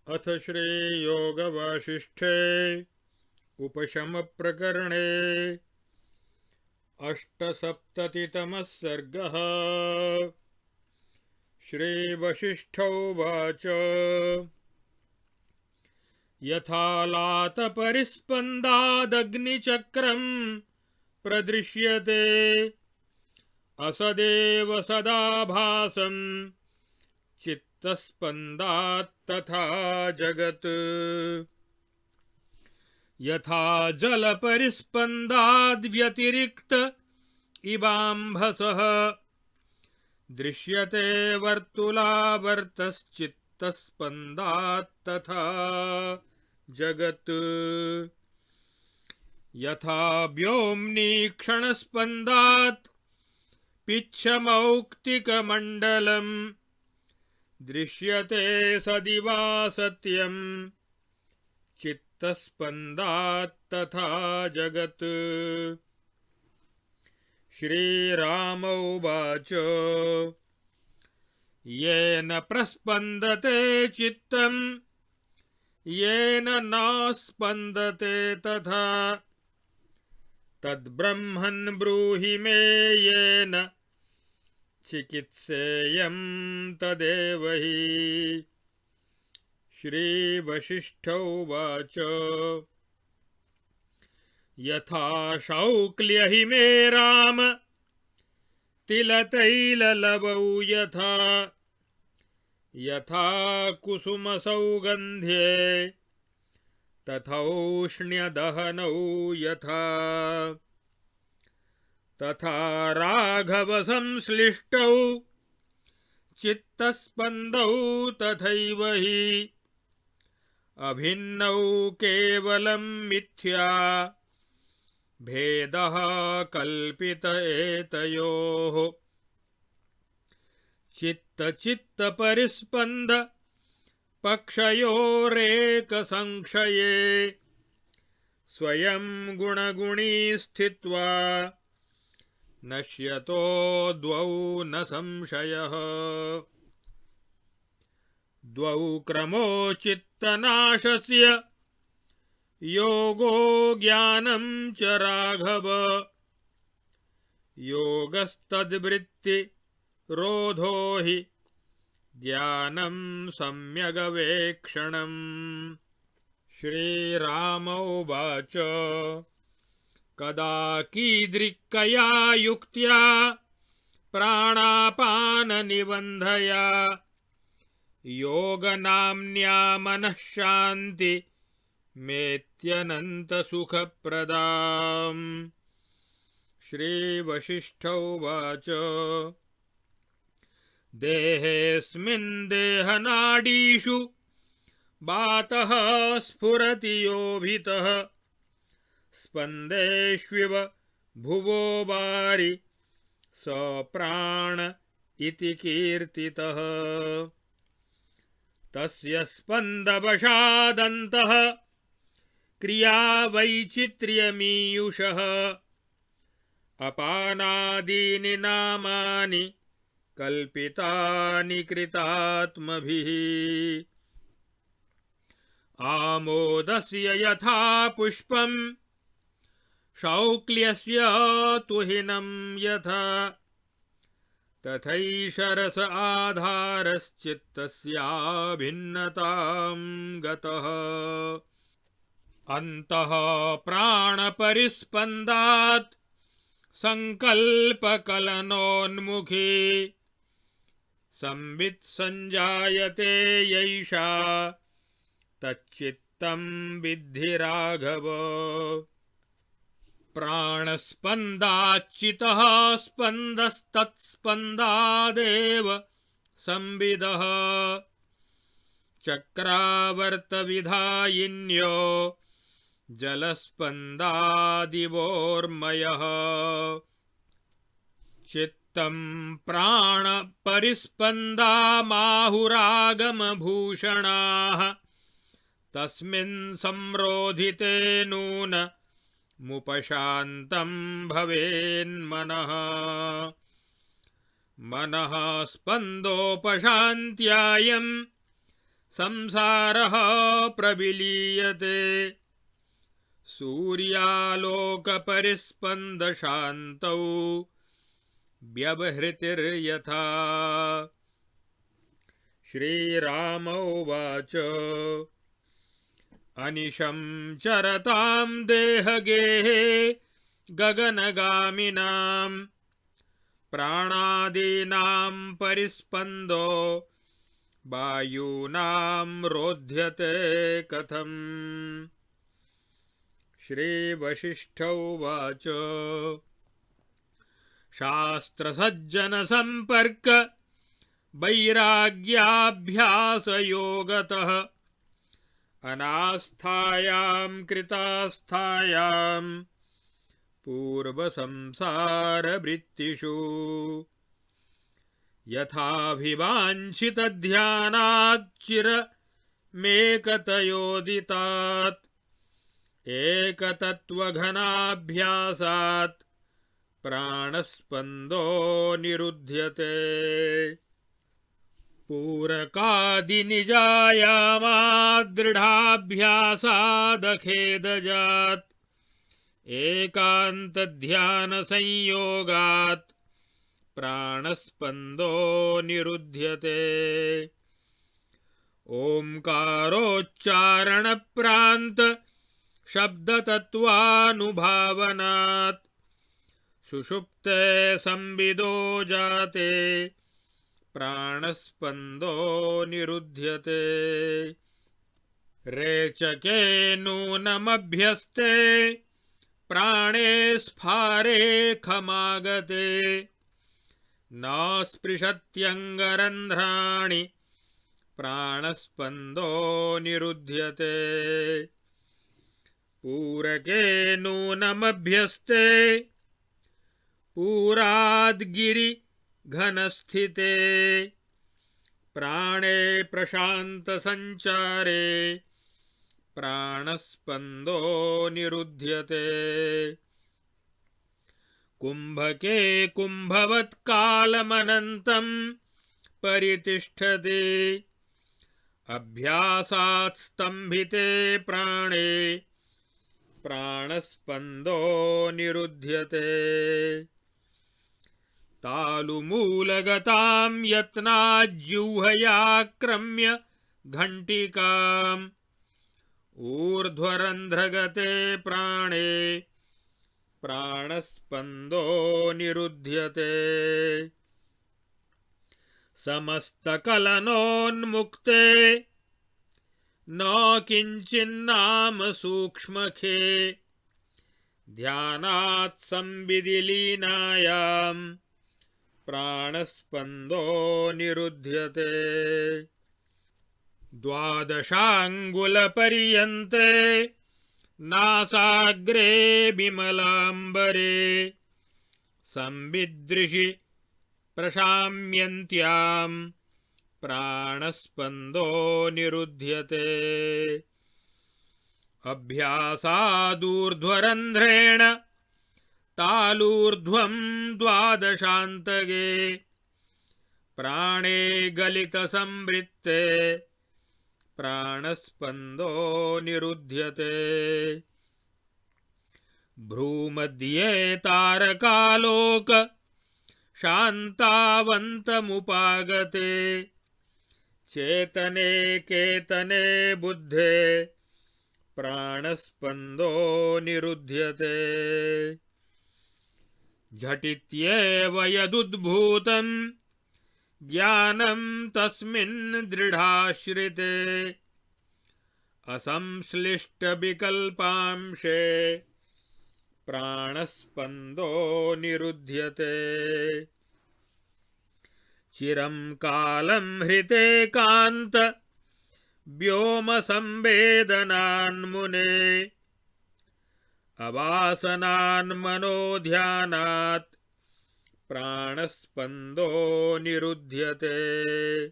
अथ श्रीयोगवासिष्ठे उपशमप्रकरणे अष्टसप्ततितमः सर्गः। श्रीवसिष्ठोवाच यथालातपरिस्पन्दादग्निचक्रं प्रदृश्यते असदेव सदाभासं चित्तस्पन्दात्तथा जगत्। यथा जलपरिस्पन्दाद्व्यतिरिक्त इवाम्भसः दृश्यते वर्तुलावर्तश्चित्तस्पन्दात्तथा जगत्। यथा व्योम्नि क्षणस्पन्दात् पिच्छमौक्तिकमण्डलम् दृश्यते सदिवा सत्यं चित्तस्पन्दात्तथा जगत्। श्रीराम उवाच येन प्रस्पन्दते चित्तं येन न स्पन्दते तथा तद्ब्रह्मन् ब्रूहि मे येन चिकित्सेयं तदेव हि। श्रीवसिष्ठ उवाच यथा शौक्ल्यहि मे राम तिलतैललवौ यथा यथा कुसुमसौगन्ध्ये तथौष्ण्यदहनौ यथा तथा राघवसंश्लिष्टौ चित्तस्पन्दौ तथैव हि अभिन्नौ केवलं मिथ्या भेदः कल्पित एतयोः। चित्तचित्तपरिस्पन्द पक्षयोरेकसंक्षये स्वयं गुणगुणी स्थित्वा नश्यतो द्वौ न संशयः। द्वौ क्रमो चित्तनाशस्य योगो ज्ञानं च राघव योगस्तद्वृत्तिरोधो हि ज्ञानं सम्यगवेक्षणम्। श्रीराम उवाच कदा कीदृक्कया युक्त्या प्राणापाननिबन्धया योगनाम्न्या मनःशान्ति मेत्यनन्तसुखप्रदाम्। श्रीवसिष्ठ उवाच देहेऽस्मिन् देहनाडीषु वातः स्फुरति योभितः स्पन्देष्विव भुवो वारि स प्राण इति कीर्तितः। तस्य स्पन्दवशादन्तः क्रिया वैचित्र्यमीयुषः अपानादीनि नामानि कल्पितानि कृतात्मभिः। आमोदस्य यथा पुष्पं शौक्ल्यस्य तुहिनं यथा तथैषरस आधारश्चित्तस्याभिन्नतां गतः। अन्तः प्राणपरिस्पन्दात् संकल्पकलनोन्मुखी संवित् संजायते यैषा तच्चित्तं विद्धि राघव। प्राणस्पन्दाच्चितः स्पन्दस्तत्स्पन्दादेव संविदः चक्रावर्तविधायिन्यो जलस्पन्दादिवोर्मयः। चित्तं प्राणपरिस्पन्दामाहुरागमभूषणाः तस्मिन् संरोधिते नून मुपशान्तं भवेन्मनः। मनः स्पन्दोपशान्त्यायं संसारः प्रविलीयते सूर्यालोकपरिस्पन्दशान्तौ व्यवहृतिर्यथा। श्रीराम उवाच अनिशं चरतां देहगेहे गगनगामिनां प्राणादीनां परिस्पन्दो वायूनां रोध्यते कथम्। श्रीवसिष्ठ उवाच शास्त्रसज्जनसम्पर्क वैराग्याभ्यासयोगतः अनास्थायां कृतास्थायां पूर्वसंसारवृत्तिषु यथाभिवाञ्छितध्यानाच्चिरमेकतयोदितात् एकतत्त्वघनाभ्यासात् प्राणस्पन्दो निरुध्यते। पूरकादिनिजायामादृढाभ्यासादखेदजात् एकान्तध्यानसंयोगात् प्राणस्पन्दो निरुध्यते। ओंकारोच्चारणप्रान्त शब्दतत्त्वानुभावनात् सुषुप्ते संविदो जाते प्राणस्पन्दो निरुध्यते। रेचके नूनमभ्यस्ते प्राणे स्फारे खमागते न स्पृशत्यङ्गरन्ध्राणि प्राणस्पन्दो निरुध्यते। पूरके नूनमभ्यस्ते पूराद्गिरिघनस्थिते प्राणे प्रशान्तसञ्चारे प्राणस्पन्दो निरुध्यते। कुम्भके कुम्भवत्कालमनन्तं परितिष्ठते अभ्यासात् स्तम्भिते प्राणे प्राणस्पन्दो निरुध्यते। तालुमूलगतां यत्नाज्जिह्वयाक्रम्य घण्टिकाम् ऊर्ध्वरन्ध्रगते प्राणे प्राणस्पन्दो निरुध्यते। समस्तकलनोन्मुक्ते न किञ्चिन्नाम सूक्ष्मखे ध्यानात् संविदिलीनायां प्राणस्पन्दो निरुध्यते। द्वादशाङ्गुलपर्यन्ते नासाग्रे विमलाम्बरे संविदृशि प्रशाम्यन्त्यां प्राणस्पन्दो निरुध्यते। अभ्यासादूर्ध्वरन्ध्रेण तालूर्ध्वं द्वादशान्तगे प्राणे गलितसंवृत्ते प्राणस्पन्दो निरुध्यते। भ्रूमध्ये तारकालोक शान्तावन्तमुपागते चेतने केतने बुद्धे प्राणस्पन्दो निरुध्यते। झटित्येव यदुद्भूतं ज्ञानं तस्मिन् दृढाश्रिते असंश्लिष्टविकल्पांशे प्राणस्पन्दो निरुध्यते। चिरं कालं हृतेकान्त व्योमसंवेदनान्मुने अवासनान्मनोध्यानात् प्राणस्पन्दो निरुध्यते।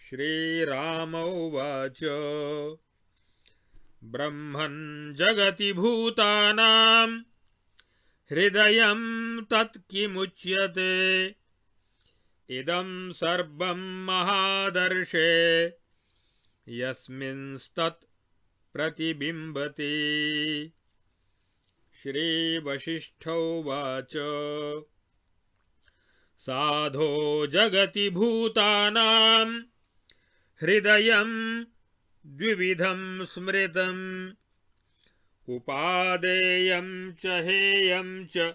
श्रीराम उवाच ब्रह्मन् जगति भूतानां हृदयं तत्किमुच्यते इदं सर्वं महादर्शे यस्मिंस्तत् प्रतिबिम्बते। श्रीवसिष्ठोवाच साधो जगति भूतानां हृदयं द्विविधं स्मृतम् उपादेयं च हेयं च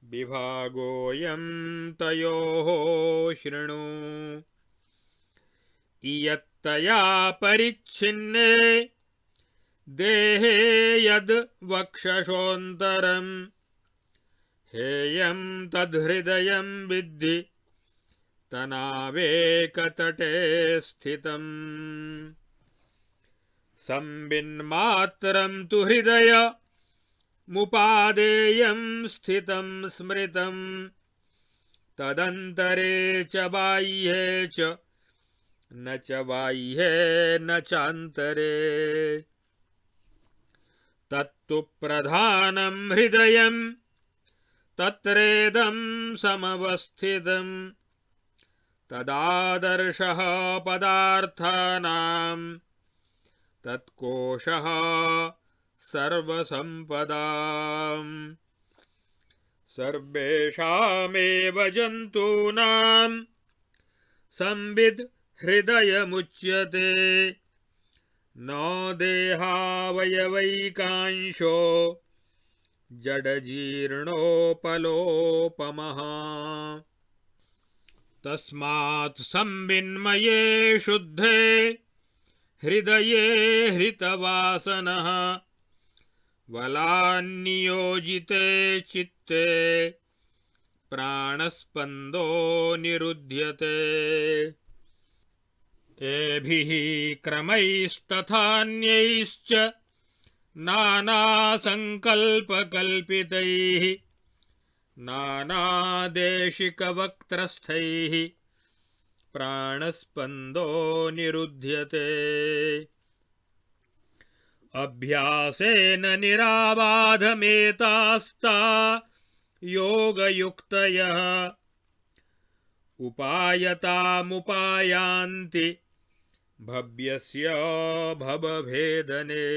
विभागोऽयं तयोः शृणु। इयत्तया परिच्छिन्ने देहे यद् वक्षसोऽन्तरम् हेयं तद्हृदयं विद्धि तनावेकतटे स्थितम्। संबिन्मात्रं तु हृदय मुपादेयं स्थितं स्मृतं तदन्तरे च बाह्ये च न च बाह्ये न चान्तरे। तत्तु प्रधानं हृदयं तत्रेदं समवस्थितं तदादर्शः पदार्थानां तत्कोशः सर्वसम्पदाम्। सर्वेषामेव जन्तूनां संविद् हृदयमुच्यते न देहावयवैकांशो जडजीर्णोपलोपमः। तस्मात् संविन्मये शुद्धे हृदये हृतवासनः वलान्नियोजिते चित्ते प्राणस्पन्दो निरुध्यते। एभिः क्रमैस्तथान्यैश्च नानासङ्कल्पकल्पितैः नानादेशिकवक्त्रस्थैः प्राणस्पन्दो निरुध्यते। अभ्यासेन निराबाधमेतास्ता योगयुक्तयः उपायतामुपायान्ति भव्यस्य भवभेदने।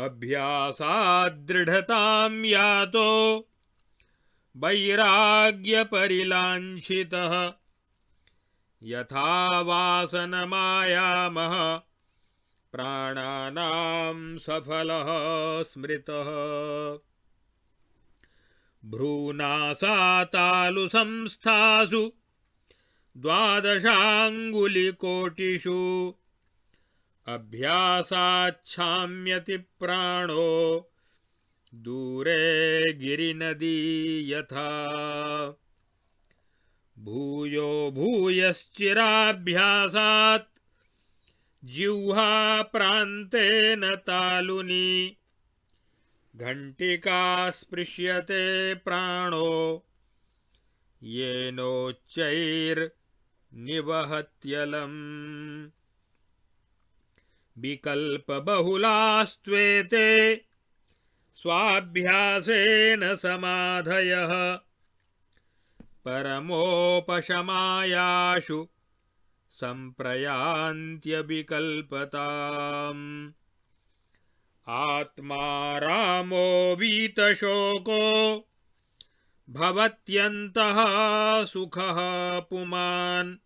अभ्यासाद्दृढतां यातो वैराग्यपरिलाञ्छितः यथा वासनमायामः प्राणानां सफलः स्मृतः। भ्रूनासातालुसंस्थासु द्वादशाङ्गुलिकोटिषु अभ्यासाच्छाम्यति प्राणो दूरे गिरिनदी यथा। भूयो भूयश्चिराभ्यासात् जिह्वा प्रान्तेन तालुनि घण्टिका स्पृश्यते प्राणो येनोच्चैर्निवहत्यलम्। विकल्पबहुलास्त्वेते स्वाभ्यासेन समाधयः परमोपशमायाशु सम्प्रयान्त्यविकल्पताम्। आत्मा रामो वीतशोको भवत्यन्तः सुखः पुमान्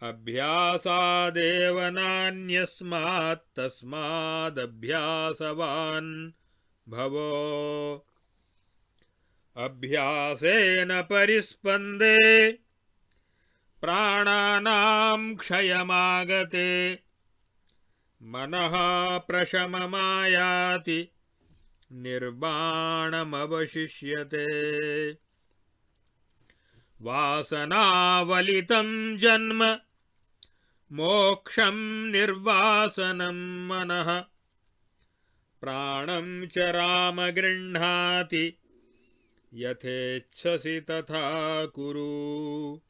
अभ्यासादेव नान्यस्मात् तस्मादभ्यासवान् भव। अभ्यासेन परिस्पन्दे प्राणानां क्षयमागते मनः प्रशममायाति निर्वाणमवशिष्यते। वासनावलितं जन्म मोक्षं निर्वासनं मनः प्राणं च राम गृह्णाति यथेच्छसि तथा कुरु।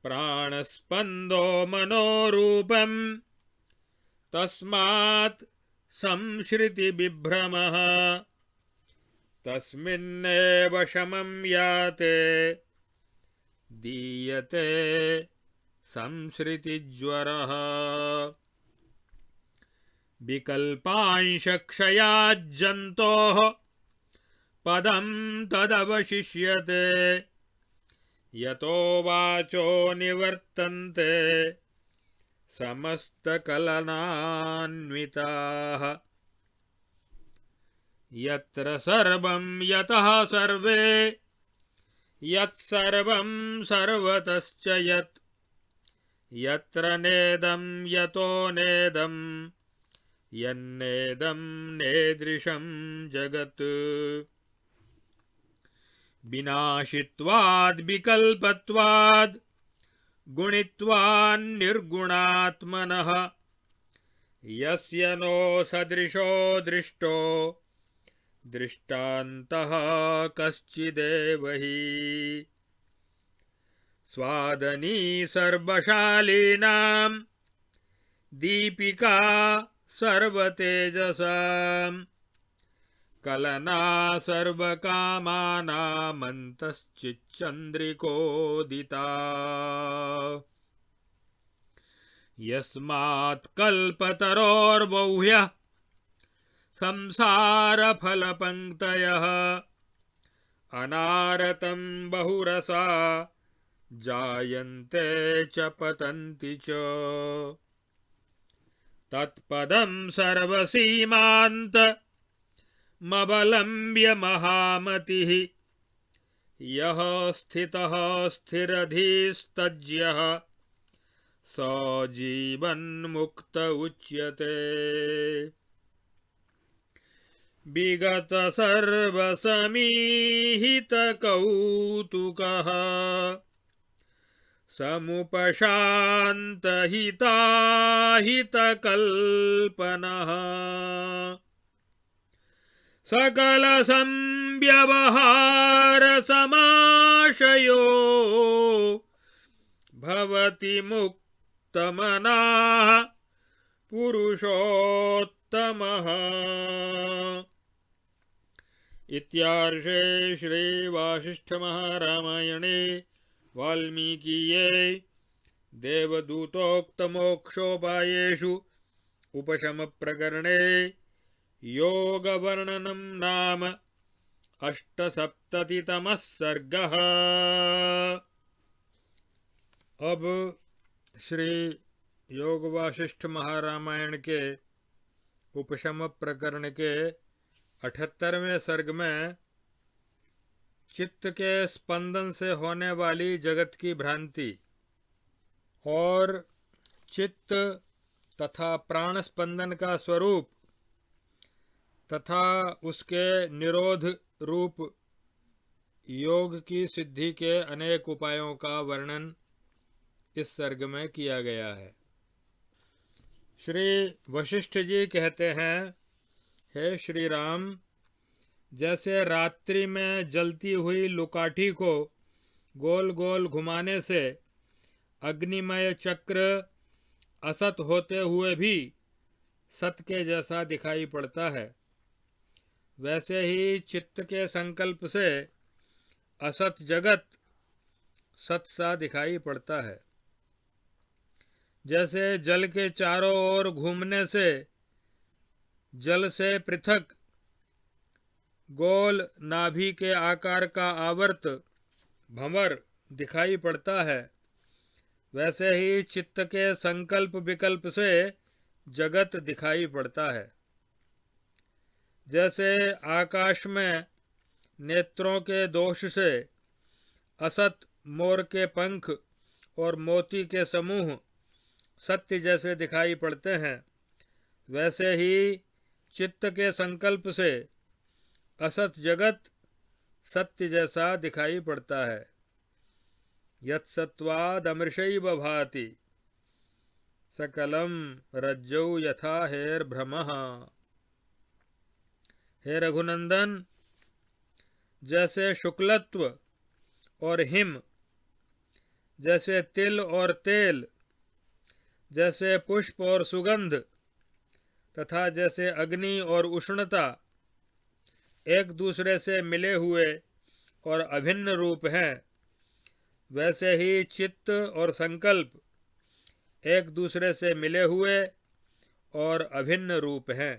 प्राणस्पन्दो मनोरूपं तस्मात् संश्रितिविभ्रमः तस्मिन्नेव शमं याते दीयते संसृतिज्वरः विकल्पांशक्षयाज्जन्तोः पदं तदवशिष्यते यतो वाचो निवर्तन्ते समस्तकलनान्विताः यत्र सर्वं यतः सर्वे यत्सर्वं सर्वतश्च यत् यत्र नेदं यतो नेदं यन्नेदं नेदृशं जगत् विनाशित्वाद् विकल्पत्वाद् गुणित्वान्निर्गुणात्मनः यस्य नो सदृशो दृष्टो दृष्टान्तः कश्चिदेव हि स्वादनी सर्वशालीनां दीपिका सर्वतेजसां कलना सर्वकामानामन्तश्चिच्चन्द्रिकोदिता यस्मात् कल्पतरोर्बह्व्यः संसारफलपङ्क्तयः अनारतं बहुरसा जायन्ते च पतन्ति च तत्पदं सर्वसीमान्तमवलम्ब्य महामतिः यः स्थितः स्थिरधीस्तज्यः स जीवन्मुक्त उच्यते विगत सर्वसमीहितकौतुकः समुपशान्तहिताहितकल्पनः सकलसंव्यवहारसमाशयो भवति मुक्तमनाः पुरुषोत्तमः। इत्यार्षे श्री वासिष्ठ महारामायणे वाल्मीकीये देवदूतोक्तमोक्षोपायेषु उपशमप्रकरणे योगवर्णनं नाम 8सप्ततितमः सर्गः। अब श्री योग वासिष्ठ महारामायण के उपशम प्रकरण के 78वें सर्ग में चित्त के स्पंदन से होने वाली जगत की भ्रांति और चित्त तथा प्राण स्पंदन का स्वरूप तथा उसके निरोध रूप योग की सिद्धि के अनेक उपायों का वर्णन इस सर्ग में किया गया है। श्री वशिष्ठ जी कहते हैं, हे श्री राम, जैसे रात्रि में जलती हुई लुकाठी को गोल गोल घुमाने से अग्निमय चक्र असत होते हुए भी सत के जैसा दिखाई पड़ता है, वैसे ही चित्त के संकल्प से असत जगत सत सा दिखाई पड़ता है। जैसे जल के चारों ओर घूमने से जल से पृथक गोल नाभि के आकार का आवर्त भंवर दिखाई पड़ता है, वैसे ही चित्त के संकल्प विकल्प से जगत दिखाई पड़ता है। जैसे आकाश में नेत्रों के दोष से असत मोर के पंख और मोती के समूह सत्य जैसे दिखाई पड़ते हैं, वैसे ही चित्त के संकल्प से असत जगत सत्य जैसा दिखाई पड़ता है। यत्सत्वादमृषैव भाति सकलम रज्जौ यथा हेर्भ्रमः। हे रघुनंदन, जैसे शुक्लत्व और हिम, जैसे तिल और तेल, जैसे पुष्प और सुगंध तथा जैसे अग्नि और उष्णता एक दूसरे से मिले हुए और अभिन्न रूप हैं, वैसे ही चित्त और संकल्प एक दूसरे से मिले हुए और अभिन्न रूप हैं।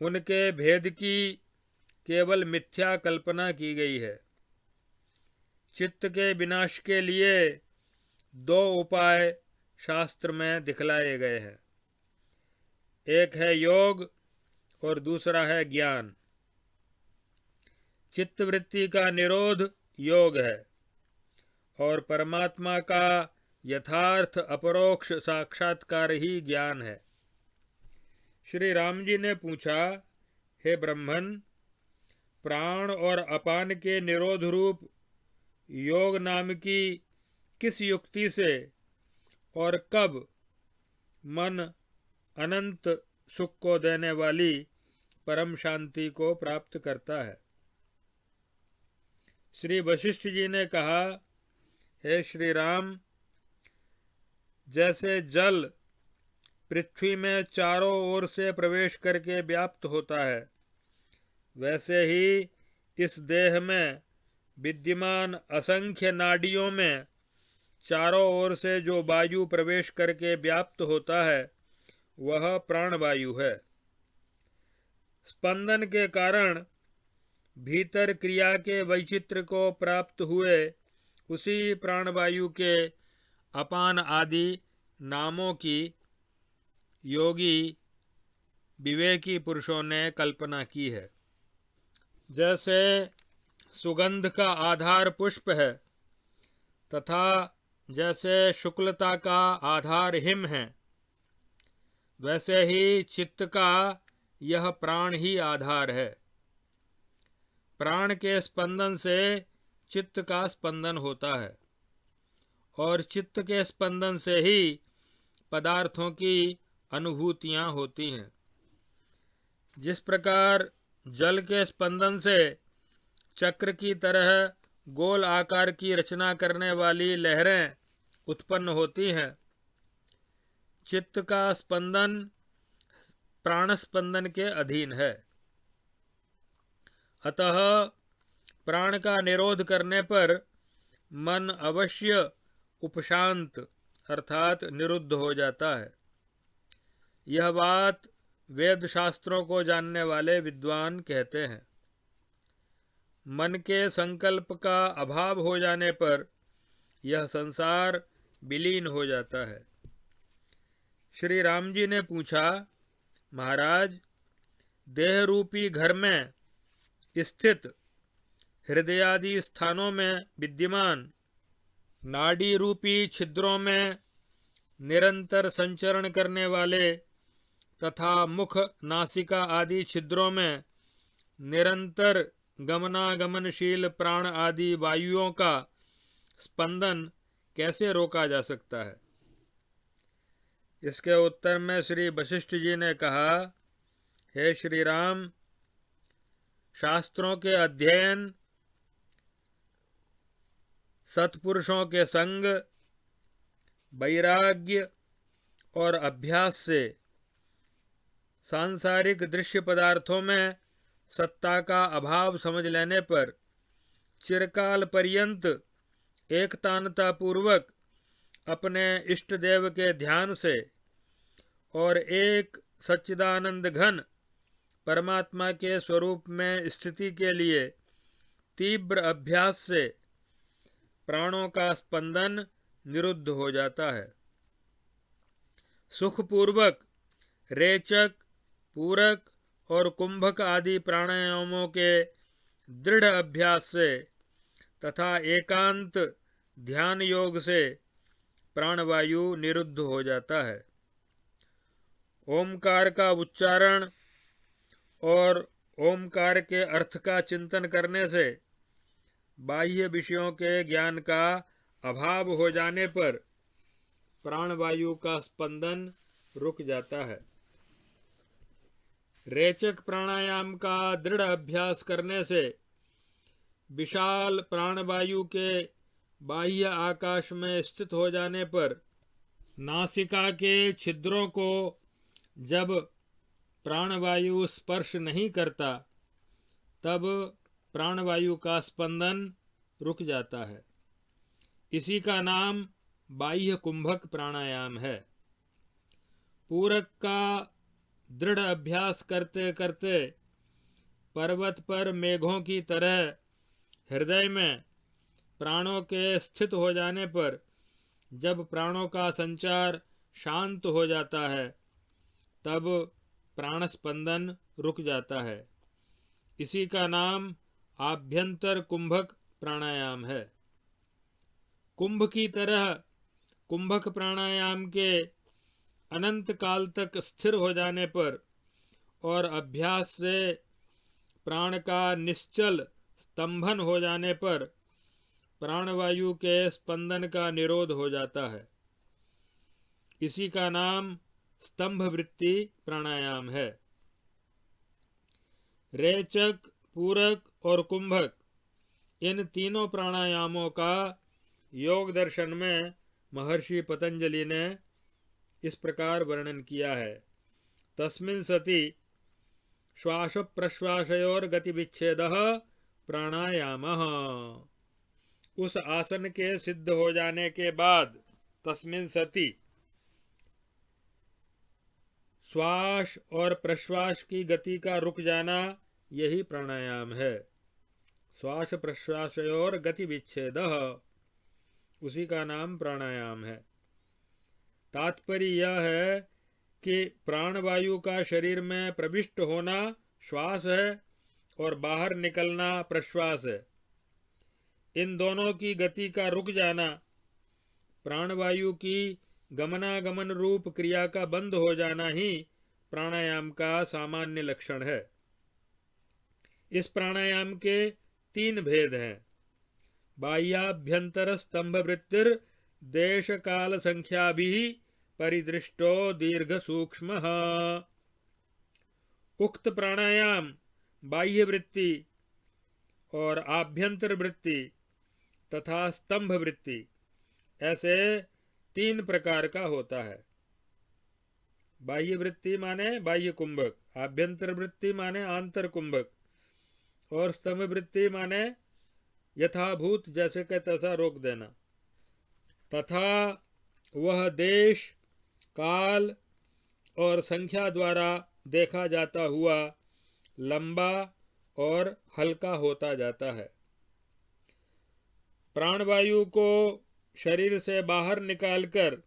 उनके भेद की केवल मिथ्या कल्पना की गई है। चित्त के विनाश के लिए दो उपाय शास्त्र में दिखलाए गए हैं। एक है योग और दूसरा है ज्ञान। चित्तवृत्ति का निरोध योग है और परमात्मा का यथार्थ अपरोक्ष साक्षात्कार ही ज्ञान है। श्री राम जी ने पूछा, हे ब्रह्मन, प्राण और अपान के निरोध रूप योग नाम की किस युक्ति से और कब मन अनंत सुख को देने वाली परम शांति को प्राप्त करता है? श्री वशिष्ठ जी ने कहा, हे श्री राम, जैसे जल पृथ्वी में चारों ओर से प्रवेश करके व्याप्त होता है, वैसे ही इस देह में विद्यमान असंख्य नाड़ियों में चारों ओर से जो वायु प्रवेश करके व्याप्त होता है वह प्राणवायु है। स्पंदन के कारण भीतर क्रिया के वैचित्र को प्राप्त हुए उसी प्राणवायु के अपान आदि नामों की योगी विवेकी पुरुषों ने कल्पना की है। जैसे सुगंध का आधार पुष्प है तथा जैसे शुक्लता का आधार हिम है, वैसे ही चित्त का यह प्राण ही आधार है। प्राण के स्पंदन से चित्त का स्पंदन होता है और चित्त के स्पंदन से ही पदार्थों की अनुभूतियां होती हैं। जिस प्रकार जल के स्पंदन से चक्र की तरह गोल आकार की रचना करने वाली लहरें उत्पन्न होती हैं, चित्त का स्पंदन प्राण स्पंदन के अधीन है। अतः प्राण का निरोध करने पर मन अवश्य उपशांत अर्थात निरुद्ध हो जाता है। यह बात वेद शास्त्रों को जानने वाले विद्वान कहते हैं। मन के संकल्प का अभाव हो जाने पर यह संसार विलीन हो जाता है। श्री राम जी ने पूछा, महाराज, देह रूपी घर में स्थित हृदयादि स्थानों में विद्यमान नाड़ी रूपी छिद्रों में निरंतर संचरण करने वाले तथा मुख नासिका आदि छिद्रों में निरंतर गमनागमनशील प्राण आदि वायुओं का स्पंदन कैसे रोका जा सकता है? इसके उत्तर में श्री वशिष्ठ जी ने कहा, हे श्री राम, शास्त्रों के अध्ययन, सत्पुरुषों के संग, वैराग्य और अभ्यास से सांसारिक दृश्य पदार्थों में सत्ता का अभाव समझ लेने पर चिरकाल पर्यंत एकतानता पूर्वक अपने इष्ट देव के ध्यान से और एक सच्चिदानंद घन परमात्मा के स्वरूप में स्थिति के लिए तीव्र अभ्यास से प्राणों का स्पंदन निरुद्ध हो जाता है। सुखपूर्वक रेचक, पूरक और कुंभक आदि प्राणायामों के दृढ़ अभ्यास से तथा एकांत ध्यान योग से प्राणवायु निरुद्ध हो जाता है। ओमकार का उच्चारण और ओमकार के अर्थ का चिंतन करने से बाह्य विषयों के ज्ञान का अभाव हो जाने पर प्राणवायु का स्पंदन रुक जाता है। रेचक प्राणायाम का दृढ़ अभ्यास करने से विशाल प्राणवायु के बाह्य आकाश में स्थित हो जाने पर नासिका के छिद्रों को जब प्राणवायु स्पर्श नहीं करता तब प्राणवायु का स्पंदन रुक जाता है। इसी का नाम बाह्य कुंभक प्राणायाम है। पूरक का दृढ़ अभ्यास करते करते पर्वत पर मेघों की तरह हृदय में प्राणों के स्थित हो जाने पर जब प्राणों का संचार शांत हो जाता है तब प्राण स्पंदन रुक जाता है। इसी का नाम आभ्यंतर कुंभक प्राणायाम है। कुंभ की तरह कुंभक प्राणायाम के अनंत काल तक स्थिर हो जाने पर और अभ्यास से प्राण का निश्चल स्तंभन हो जाने पर प्राणवायु के स्पंदन का निरोध हो जाता है। इसी का नाम स्तंभ वृत्ति प्राणायाम है। रेचक, पूरक और कुंभक इन तीनों प्राणायामों का योग दर्शन में महर्षि पतंजलि ने इस प्रकार वर्णन किया है। तस्मिन् सति श्वास प्रश्वासयोर गति विच्छेदः प्राणायामः। उस आसन के सिद्ध हो जाने के बाद तस्मिन् सति श्वास और प्रश्वास की गति का रुक जाना यही प्राणायाम है। श्वास प्रश्वासयोर गति विच्छेदः उसी का नाम प्राणायाम है। तात्पर्य यह है कि प्राणवायु का शरीर में प्रविष्ट होना श्वास है और बाहर निकलना प्रश्वास है। इन दोनों की गति का रुक जाना, प्राणवायु की गमनागमन रूप क्रिया का बंद हो जाना ही प्राणायाम का सामान्य लक्षण है। इस प्राणायाम के 3 भेद हैं। बाह्याभ्यंतर स्तंभ वृत्तिर देश काल संख्या भी परिदृष्टो दीर्घ सूक्ष्म। उक्त प्राणायाम बाह्य वृत्ति और आभ्यंतर वृत्ति तथा स्तंभ वृत्ति ऐसे 3 प्रकार का होता है। बाह्य वृत्ति माने बाह्य कुंभक, आभ्यंतर वृत्ति माने आंतर कुंभक और स्तंभ वृत्ति माने यथाभूत जैसे के तैसा रोक देना। तथा वह देश, काल और संख्या द्वारा देखा जाता हुआ लंबा और हल्का होता जाता है। प्राणवायु को शरीर से बाहर निकालकर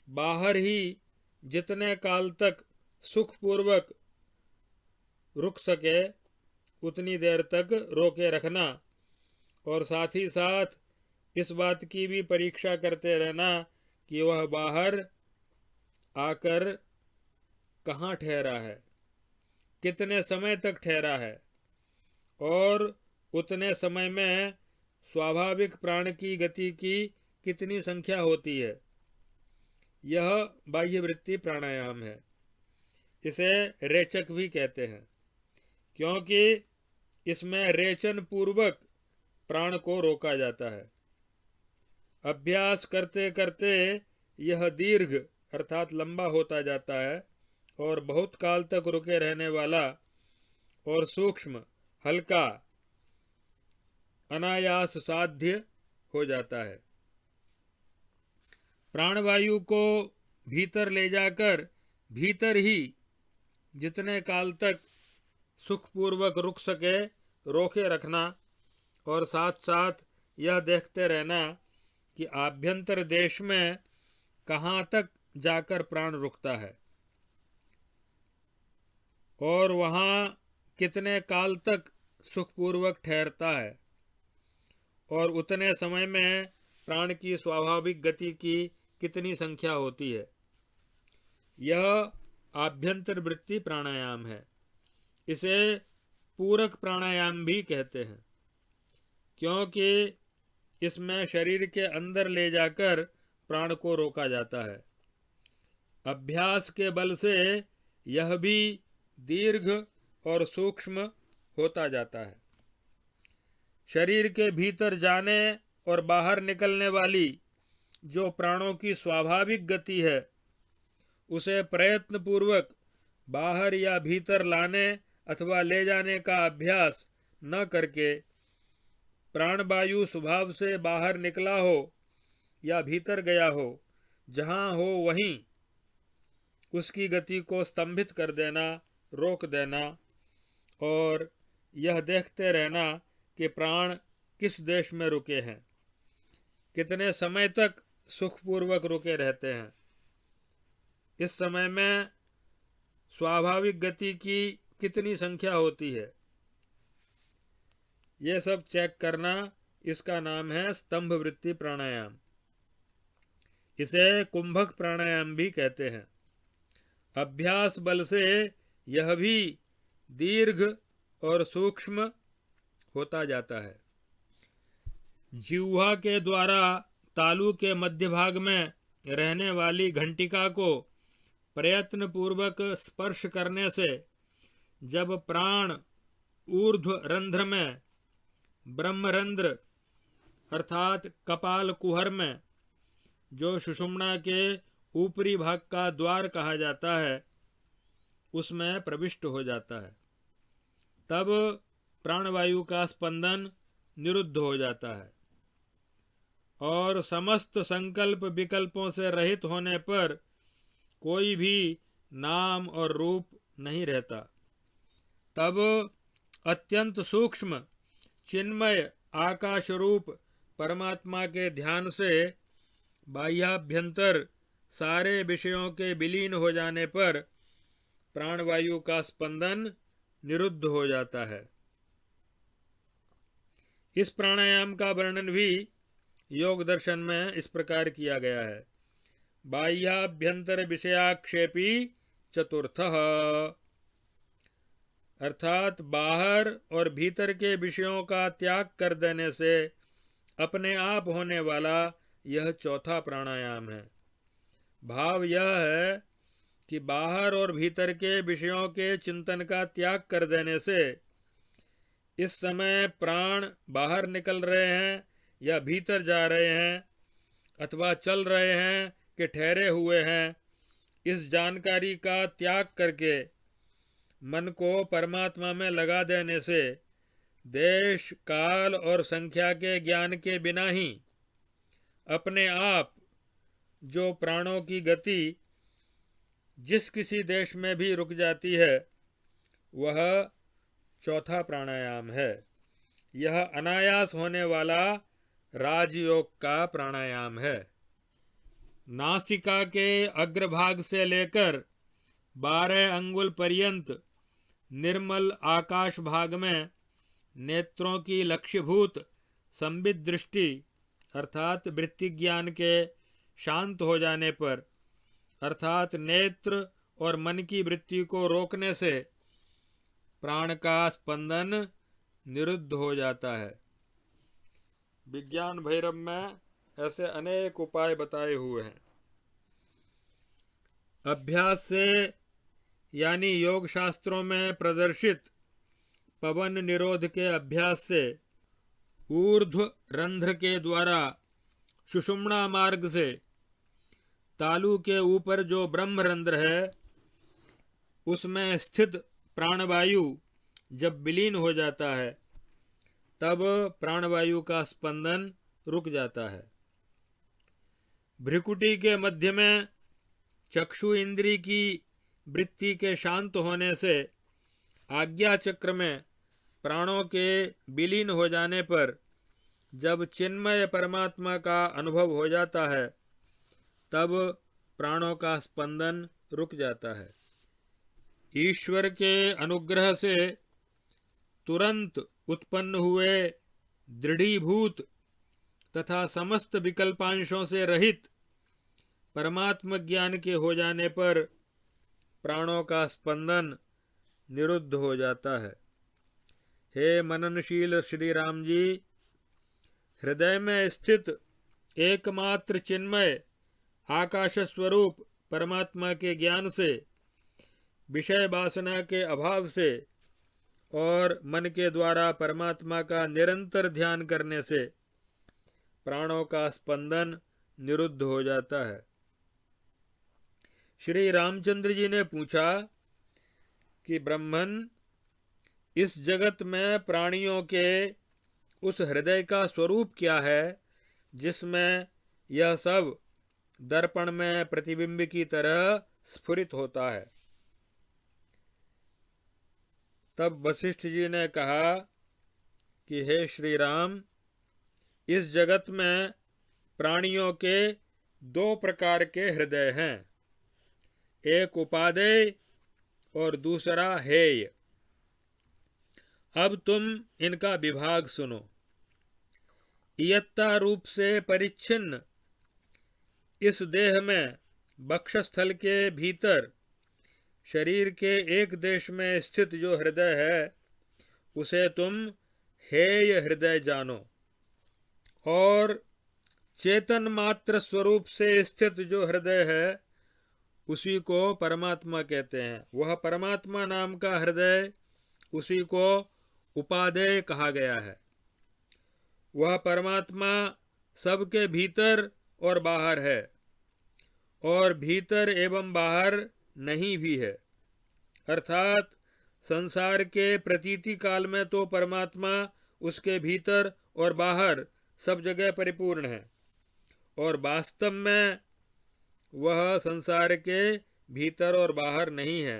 बाहर ही जितने काल तक सुखपूर्वक रुक सके उतनी देर तक रोके रखना और साथ ही साथ इस बात की भी परीक्षा करते रहना कि वह बाहर आकर कहाँ ठहरा है, कितने समय तक ठहरा है और उतने समय में स्वाभाविक प्राण की गति की कितनी संख्या होती है। यह बाह्य वृत्ति प्राणायाम है। इसे रेचक भी कहते हैं क्योंकि इसमें रेचन पूर्वक प्राण को रोका जाता है। अभ्यास करते करते यह दीर्घ अर्थात लंबा होता जाता है और बहुत काल तक रुके रहने वाला और सूक्ष्म, हल्का, अनायास साध्य हो जाता है। प्राणवायु को भीतर ले जाकर भीतर ही जितने काल तक सुखपूर्वक रुक सके रोके रखना और साथ साथ यह देखते रहना कि आभ्यंतर देश में कहाँ तक जाकर प्राण रुकता है और वहाँ कितने काल तक सुखपूर्वक ठहरता है और उतने समय में प्राण की स्वाभाविक गति की कितनी संख्या होती है। यह आभ्यंतर वृत्ति प्राणायाम है। इसे पूरक प्राणायाम भी कहते हैं क्योंकि इसमें शरीर के अंदर ले जाकर प्राण को रोका जाता है। अभ्यास के बल से यह भी दीर्घ और सूक्ष्म होता जाता है। शरीर के भीतर जाने और बाहर निकलने वाली जो प्राणों की स्वाभाविक गति है उसे प्रयत्न पूर्वक बाहर या भीतर लाने अथवा ले जाने का अभ्यास न करके प्राणवायु स्वभाव से बाहर निकला हो या भीतर गया हो, जहाँ हो वहीं उसकी गति को स्तंभित कर देना, रोक देना और यह देखते रहना कि प्राण किस देश में रुके हैं, कितने समय तक सुखपूर्वक रुके रहते हैं। इस समय में स्वाभाविक गति की कितनी संख्या होती है, ये सब चेक करना, इसका नाम है स्तंभ वृत्ति प्राणायाम। इसे कुंभक प्राणायाम भी कहते हैं। अभ्यास बल से यह भी दीर्घ और सूक्ष्म होता जाता है। जिह्वा के द्वारा तालू के मध्य भाग में रहने वाली घंटिका को प्रयत्न पूर्वक स्पर्श करने से जब प्राण ऊर्ध्व रंध्र में, ब्रह्मरंध्र अर्थात कपाल कुहर में, जो सुषुम्ना के ऊपरी भाग का द्वार कहा जाता है, उसमें प्रविष्ट हो जाता है, तब प्राणवायु का स्पंदन निरुद्ध हो जाता है और समस्त संकल्प विकल्पों से रहित होने पर कोई भी नाम और रूप नहीं रहता। तब अत्यंत सूक्ष्म चिन्मय आकाश रूप परमात्मा के ध्यान से बाह्याभ्यंतर सारे विषयों के विलीन हो जाने पर प्राणवायु का स्पंदन निरुद्ध हो जाता है। इस प्राणायाम का वर्णन भी योग दर्शन में इस प्रकार किया गया है। बाह्याभ्यंतर विषयाक्षेपी चतुर्थः, अर्थात बाहर और भीतर के विषयों का त्याग कर देने से अपने आप होने वाला यह चौथा प्राणायाम है। भाव यह है कि बाहर और भीतर के विषयों के चिंतन का त्याग कर देने से इस समय प्राण बाहर निकल रहे हैं या भीतर जा रहे हैं अथवा चल रहे हैं कि ठहरे हुए हैं, इस जानकारी का त्याग करके मन को परमात्मा में लगा देने से देश काल और संख्या के ज्ञान के बिना ही अपने आप जो प्राणों की गति जिस किसी देश में भी रुक जाती है, वह चौथा प्राणायाम है। यह अनायास होने वाला राजयोग का प्राणायाम है। नासिका के अग्रभाग से लेकर 12 अंगुल पर्यंत निर्मल आकाश भाग में नेत्रों की लक्ष्यभूत संबित दृष्टि अर्थात वृत्ति ज्ञान के शांत हो जाने पर, अर्थात नेत्र और मन की वृत्ति को रोकने से प्राण का स्पंदन निरुद्ध हो जाता है। विज्ञान भैरव में ऐसे अनेक उपाय बताए हुए हैं। अभ्यास से यानी योग शास्त्रों में प्रदर्शित पवन निरोध के अभ्यास से ऊर्ध्व रंध्र के द्वारा सुषुम्ना मार्ग से तालू के ऊपर जो ब्रह्मरंध्र है उसमें स्थित प्राणवायु जब विलीन हो जाता है तब प्राणवायु का स्पंदन रुक जाता है। भ्रिकुटी के मध्य में चक्षु इंद्री की वृत्ति के शांत होने से आज्ञा चक्र में प्राणों के विलीन हो जाने पर जब चिन्मय परमात्मा का अनुभव हो जाता है तब प्राणों का स्पंदन रुक जाता है। ईश्वर के अनुग्रह से तुरंत उत्पन्न हुए दृढ़ीभूत तथा समस्त विकल्पांशों से रहित परमात्म ज्ञान के हो जाने पर प्राणों का स्पंदन निरुद्ध हो जाता है। हे मननशील श्री राम जी, हृदय में स्थित एकमात्र चिन्मय आकाश स्वरूप परमात्मा के ज्ञान से, विषय वासना के अभाव से और मन के द्वारा परमात्मा का निरंतर ध्यान करने से प्राणों का स्पंदन निरुद्ध हो जाता है। श्री रामचंद्र जी ने पूछा कि ब्रह्मन, इस जगत में प्राणियों के उस हृदय का स्वरूप क्या है जिसमें यह सब दर्पण में प्रतिबिंब की तरह स्फुरित होता है। तब वशिष्ठ जी ने कहा कि हे श्री राम, इस जगत में प्राणियों के दो प्रकार के हृदय हैं, एक उपादेय और दूसरा हेय। अब तुम इनका विभाग सुनो। इयत्ता रूप से परिच्छिन्न इस देह में वक्षस्थल के भीतर शरीर के एक देश में स्थित जो हृदय है उसे तुम हेय हृदय जानो, और चेतन मात्र स्वरूप से स्थित जो हृदय है उसी को परमात्मा कहते हैं। वह परमात्मा नाम का हृदय, उसी को उपादेय कहा गया है। वह परमात्मा सबके भीतर और बाहर है, और भीतर एवं बाहर नहीं भी है। अर्थात संसार के प्रतीति काल में तो परमात्मा उसके भीतर और बाहर सब जगह परिपूर्ण है, और वास्तव में वह संसार के भीतर और बाहर नहीं है,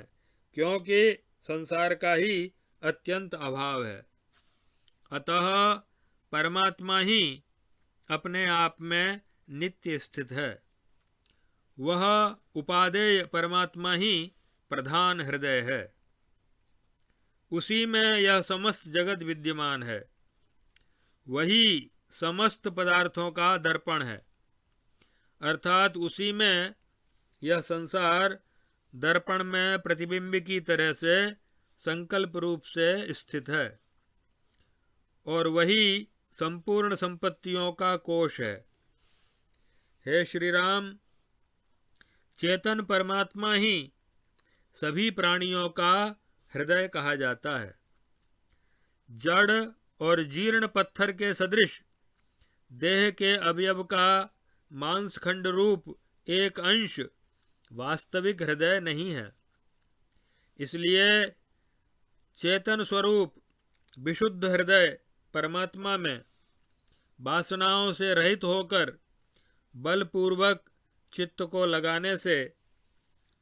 क्योंकि संसार का ही अत्यंत अभाव है। अतः परमात्मा ही अपने आप में नित्य स्थित है। वह उपादेय परमात्मा ही प्रधान हृदय है। उसी में यह समस्त जगत विद्यमान है। वही समस्त पदार्थों का दर्पण है, अर्थात उसी में यह संसार दर्पण में प्रतिबिंब की तरह से संकल्प रूप से स्थित है, और वही संपूर्ण संपत्तियों का कोश है। हे श्री राम, चेतन परमात्मा ही सभी प्राणियों का हृदय कहा जाता है। जड़ और जीर्ण पत्थर के सदृश देह के अवयव का मांसखंड रूप एक अंश वास्तविक हृदय नहीं है। इसलिए चेतन स्वरूप विशुद्ध हृदय परमात्मा में वासनाओं से रहित होकर बलपूर्वक चित्त को लगाने से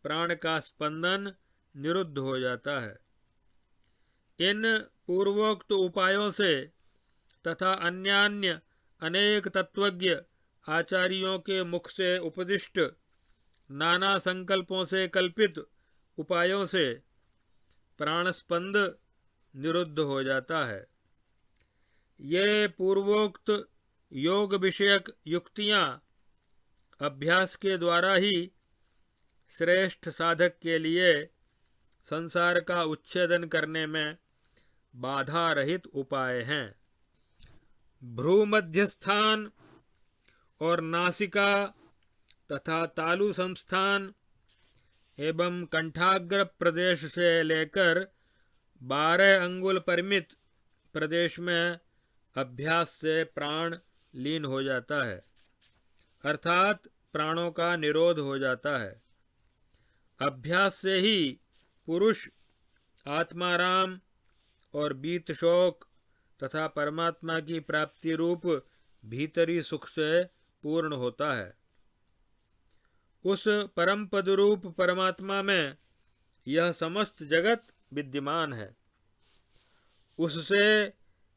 प्राण का स्पंदन निरुद्ध हो जाता है। इन पूर्वोक्त उपायों से तथा अन्यान्य अनेक तत्वज्ञ आचार्यों के मुख से उपदिष्ट नाना संकल्पों से कल्पित उपायों से प्राणस्पंद निरुद्ध हो जाता है। ये पूर्वोक्त योग विषयक युक्तियां अभ्यास के द्वारा ही श्रेष्ठ साधक के लिए संसार का उच्छेदन करने में बाधा रहित उपाय हैं। भ्रूमध्यस्थान और नासिका तथा तालु संस्थान एवं कंठाग्र प्रदेश से लेकर 12 अंगुल परिमित प्रदेश में अभ्यास से प्राण लीन हो जाता है, अर्थात प्राणों का निरोध हो जाता है। अभ्यास से ही पुरुष आत्माराम और बीत शोक तथा परमात्मा की प्राप्ति रूप भीतरी सुख से पूर्ण होता है। उस परम पद रूप परमात्मा में यह समस्त जगत विद्यमान है। उससे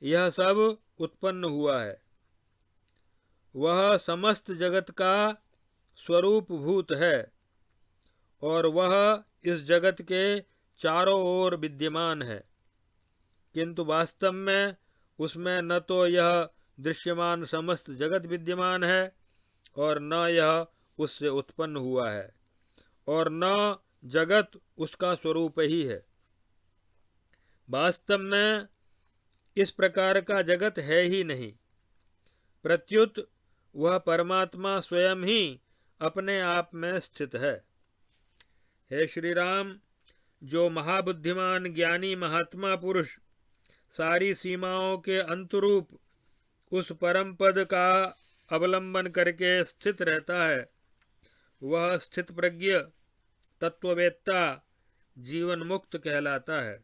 यह सब उत्पन्न हुआ है। वह समस्त जगत का स्वरूप भूत है, और वह इस जगत के चारों ओर विद्यमान है, किंतु वास्तव में उसमें न तो यह दृश्यमान समस्त जगत विद्यमान है, और न यह उससे उत्पन्न हुआ है, और न जगत उसका स्वरूप ही है। वास्तव में इस प्रकार का जगत है ही नहीं, प्रत्युत वह परमात्मा स्वयं ही अपने आप में स्थित है। हे श्री राम, जो महाबुद्धिमान ज्ञानी महात्मा पुरुष सारी सीमाओं के अंतरूप उस परम पद का अवलंबन करके स्थित रहता है, वह स्थित प्रज्ञ तत्ववेत्ता जीवन मुक्त कहलाता है।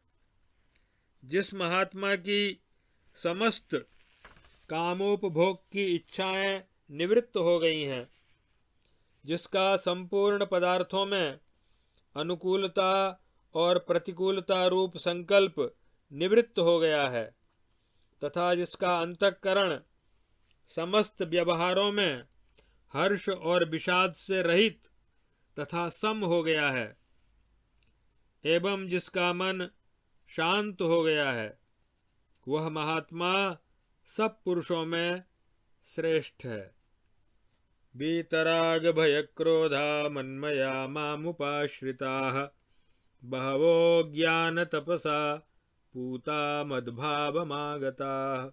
जिस महात्मा की समस्त कामोपभोग की इच्छाएं निवृत्त हो गई हैं, जिसका संपूर्ण पदार्थों में अनुकूलता और प्रतिकूलता रूप संकल्प निवृत्त हो गया है, तथा जिसका अंतःकरण समस्त व्यवहारों में हर्ष और विषाद से रहित तथा सम हो गया है, एवं जिसका मन शांत हो गया है, वह महात्मा सब पुरुषों में श्रेष्ठ है। वीतराग भय क्रोधा मन्मया मामुपाश्रिताः बहवो ज्ञान तपसा पूता मद्भावमागताः।